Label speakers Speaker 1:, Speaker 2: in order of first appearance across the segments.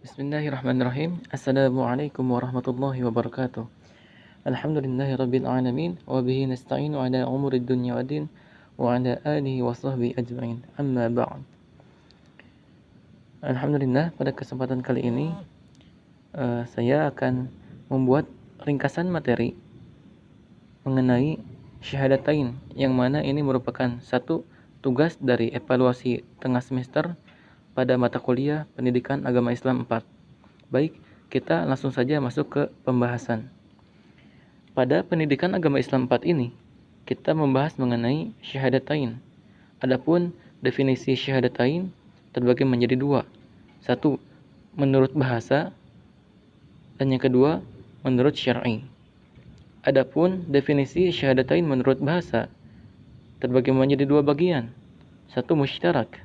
Speaker 1: Bismillahirrahmanirrahim. Assalamualaikum warahmatullahi wabarakatuh. Alhamdulillahirabbil alamin wa bihi nasta'inu ala umurid dunya waddin wa ala alihi wa sahbihi ajma'in. Amma ba'd. Alhamdulillah, pada kesempatan kali ini saya akan membuat ringkasan materi mengenai syahadatain, yang mana ini merupakan satu tugas dari evaluasi tengah semester pada mata kuliah Pendidikan Agama Islam 4. Baik, kita langsung saja masuk ke pembahasan. Pada Pendidikan Agama Islam 4 ini, kita membahas mengenai syahadatain. Adapun definisi syahadatain terbagi menjadi dua. Satu, menurut bahasa, dan yang kedua, menurut syar'i. Adapun definisi syahadatain menurut bahasa terbagi menjadi dua bagian. Satu, musytarak.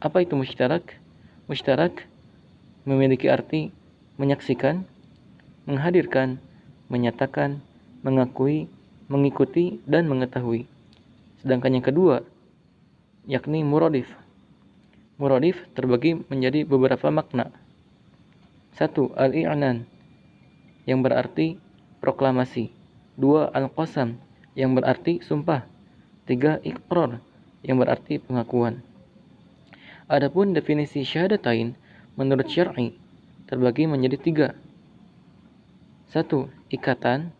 Speaker 1: Apa itu musytarak? Musytarak memiliki arti menyaksikan, menghadirkan, menyatakan, mengakui, mengikuti, dan mengetahui. Sedangkan yang kedua, yakni muradif. Muradif terbagi menjadi beberapa makna. Satu, al-i'nan, yang berarti proklamasi. Dua, al-qasam, yang berarti sumpah. Tiga, iqrar, yang berarti pengakuan. Adapun definisi syahadatain menurut syar'i terbagi menjadi tiga. Satu, ikatan,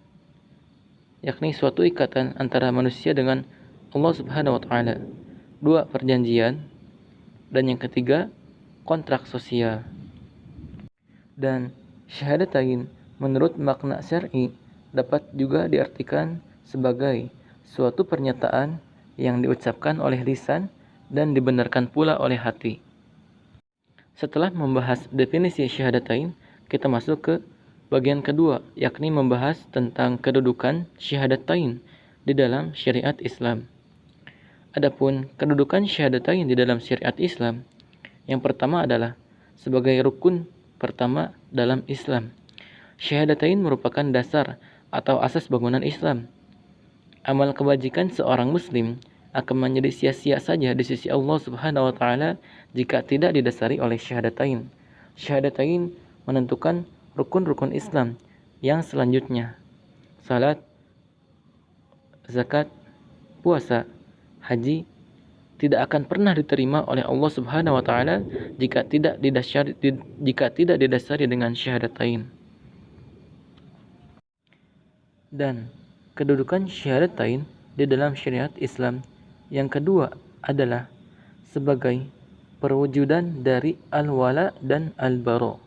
Speaker 1: yakni suatu ikatan antara manusia dengan Allah Subhanahu wa Ta'ala. Dua, perjanjian, dan yang ketiga, kontrak sosial. Dan syahadatain menurut makna syar'i dapat juga diartikan sebagai suatu pernyataan yang diucapkan oleh lisan dan dibenarkan pula oleh hati. Setelah membahas definisi syahadatain, kita masuk ke bagian kedua, yakni membahas tentang kedudukan syahadatain di dalam syariat Islam. Adapun kedudukan syahadatain di dalam syariat Islam, yang pertama adalah sebagai rukun pertama dalam Islam. Syahadatain merupakan dasar atau asas bangunan Islam. Amal kebajikan seorang muslim akan menjadi sia-sia saja di sisi Allah Subhanahu wa Ta'ala jika tidak didasari oleh syahadatain. Syahadatain menentukan rukun-rukun Islam yang selanjutnya: salat, zakat, puasa, haji tidak akan pernah diterima oleh Allah Subhanahu wa Ta'ala jika tidak didasari dengan syahadatain. Dan kedudukan syahadatain di dalam syariat Islam yang kedua adalah sebagai perwujudan dari al-wala dan al-bara.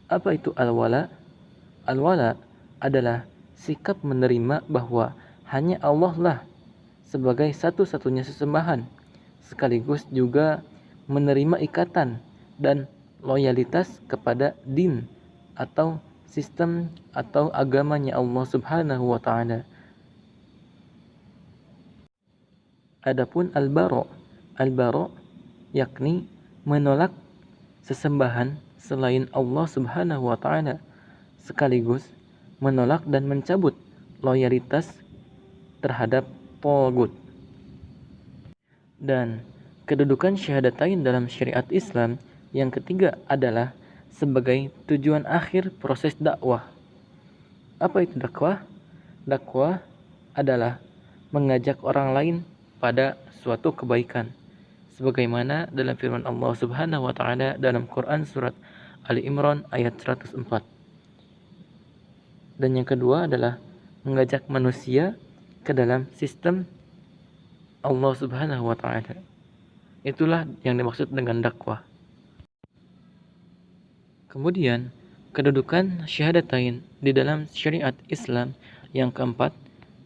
Speaker 1: Apa itu al-wala? Al-wala adalah sikap menerima bahwa hanya Allah lah sebagai satu-satunya sesembahan, sekaligus juga menerima ikatan dan loyalitas kepada din atau sistem atau agamanya Allah Subhanahu wa Ta'ala. Adapun al-bara yakni menolak sesembahan selain Allah Subhanahu wa Ta'ala, sekaligus menolak dan mencabut loyalitas terhadap taghut. Dan kedudukan syahadatain dalam syariat Islam yang ketiga adalah sebagai tujuan akhir proses dakwah. Apa itu dakwah? Dakwah adalah mengajak orang lain pada suatu kebaikan, sebagaimana dalam firman Allah Subhanahu wa Ta'ala dalam Quran surat Ali Imran ayat 104. Dan yang kedua adalah mengajak manusia ke dalam sistem Allah Subhanahu wa Ta'ala. Itulah yang dimaksud dengan dakwah. Kemudian kedudukan syahadatain di dalam syariat Islam yang keempat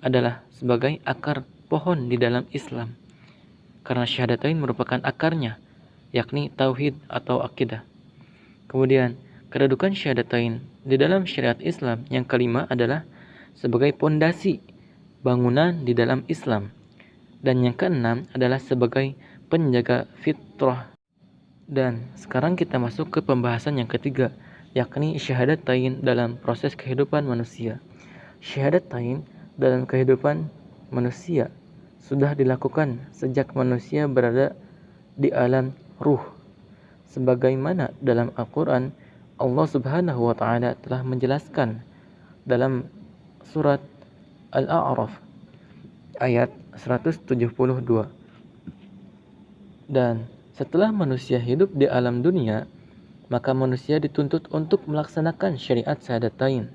Speaker 1: adalah sebagai akar pohon di dalam Islam, karena syahadatain merupakan akarnya, yakni tauhid atau akidah. Kemudian kedudukan syahadatain di dalam syariat Islam yang kelima adalah sebagai pondasi bangunan di dalam Islam, dan yang keenam adalah sebagai penjaga fitrah. Dan sekarang kita masuk ke pembahasan yang ketiga, yakni syahadatain dalam proses kehidupan manusia. Syahadatain dalam kehidupan manusia sudah dilakukan sejak manusia berada di alam ruh, sebagaimana dalam Al-Quran Allah Subhanahu wa taala telah menjelaskan dalam surat Al-A'raf ayat 172. Dan setelah manusia hidup di alam dunia, maka manusia dituntut untuk melaksanakan syariat syahadatain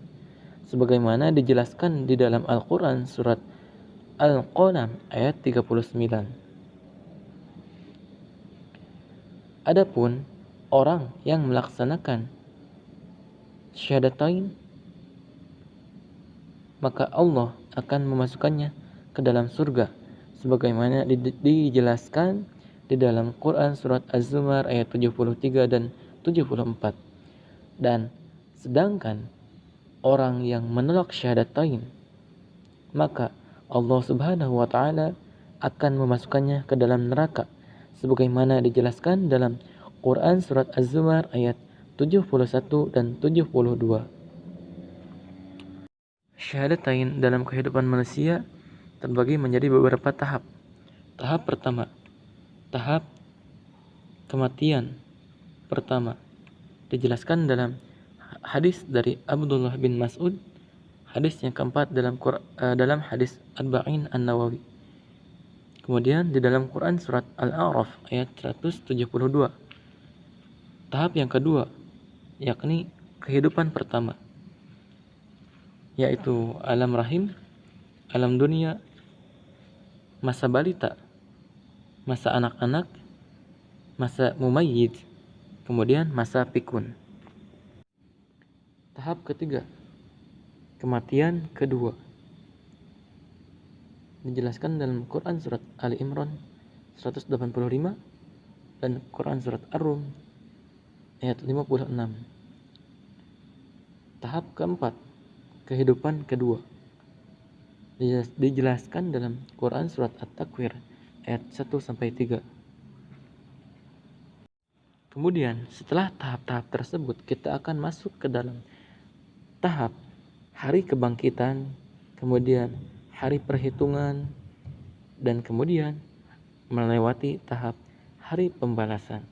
Speaker 1: sebagaimana dijelaskan di dalam Al-Qur'an surat Al-Qalam ayat 39. Adapun orang yang melaksanakan syahadatain, maka Allah akan memasukkannya ke dalam surga sebagaimana dijelaskan di dalam Quran surat Az-Zumar ayat 73 dan 74. Dan sedangkan orang yang menolak syahadatain, maka Allah Subhanahu wa taala akan memasukkannya ke dalam neraka sebagaimana dijelaskan dalam Quran surat Az-Zumar ayat 71 dan 72. Syahadatain dalam kehidupan manusia terbagi menjadi beberapa tahap. Tahap pertama, tahap kematian pertama, dijelaskan dalam hadis dari Abdullah bin Mas'ud, hadis yang keempat dalam hadis Arba'in An-Nawawi. Kemudian di dalam Quran surat Al-A'raf ayat 172. Tahap yang kedua, yakni kehidupan pertama, yaitu alam rahim, alam dunia, masa balita, masa anak-anak, masa mumayyid, kemudian masa pikun. Tahap ketiga, kematian kedua, dijelaskan dalam Quran surat Ali Imran 185 dan Quran surat Ar-Rum ayat 56. Tahap keempat, kehidupan kedua, dijelaskan dalam Quran surat At-Takwir ayat 1-3. Kemudian setelah tahap-tahap tersebut, kita akan masuk ke dalam tahap hari kebangkitan, kemudian hari perhitungan, dan kemudian melewati tahap hari pembalasan.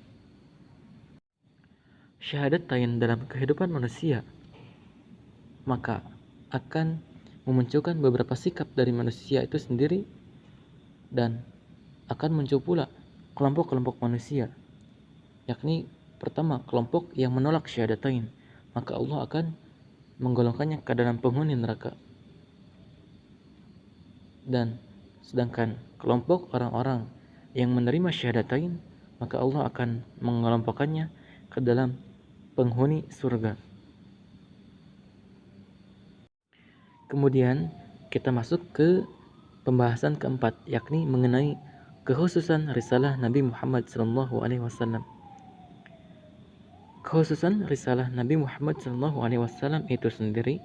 Speaker 1: Syahadatain dalam kehidupan manusia maka akan memunculkan beberapa sikap dari manusia itu sendiri, dan akan muncul pula kelompok-kelompok manusia, yakni pertama kelompok yang menolak syahadatain, maka Allah akan menggolongkannya ke dalam penghuni neraka. Dan sedangkan kelompok orang-orang yang menerima syahadatain, maka Allah akan mengelompokkannya ke dalam penghuni surga. Kemudian kita masuk ke pembahasan keempat, yakni mengenai kekhususan risalah Nabi Muhammad SAW. Kekhususan risalah Nabi Muhammad SAW itu sendiri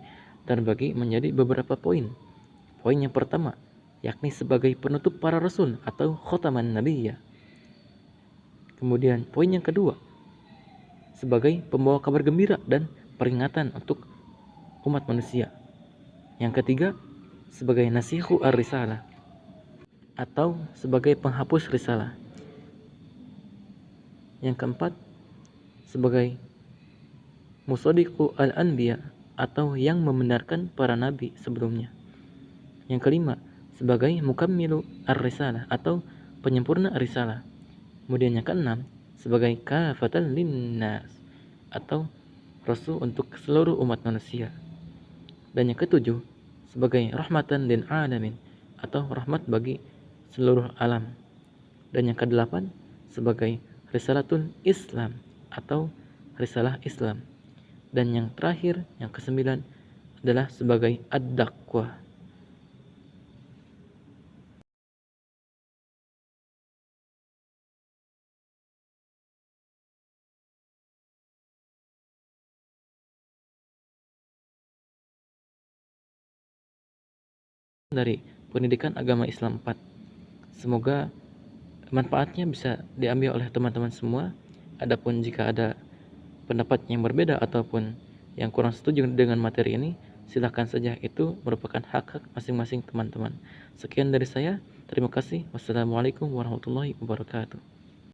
Speaker 1: terbagi menjadi beberapa poin. Poin yang pertama, yakni sebagai penutup para rasul atau khotaman nabiyyah. Kemudian poin yang kedua, sebagai pembawa kabar gembira dan peringatan untuk umat manusia. Yang ketiga, sebagai nasikhu ar-risalah atau sebagai penghapus risalah. Yang keempat, sebagai musadiqu al-anbiya atau yang membenarkan para nabi sebelumnya. Yang kelima, sebagai mukammilu ar-risalah atau penyempurna risalah. Kemudian yang keenam, sebagai kafatan linnas atau rasul untuk seluruh umat manusia. Dan yang ketujuh, sebagai rahmatan lil alamin atau rahmat bagi seluruh alam. Dan yang kedelapan, sebagai risalatun Islam atau risalah Islam. Dan yang terakhir, yang kesembilan, adalah sebagai ad-dakwah. Dari pendidikan agama Islam 4. Semoga manfaatnya bisa diambil oleh teman-teman semua. Adapun jika ada pendapat yang berbeda ataupun yang kurang setuju dengan materi ini, silakan saja, itu merupakan hak-hak masing-masing teman-teman. Sekian dari saya, terima kasih. Wassalamualaikum warahmatullahi wabarakatuh.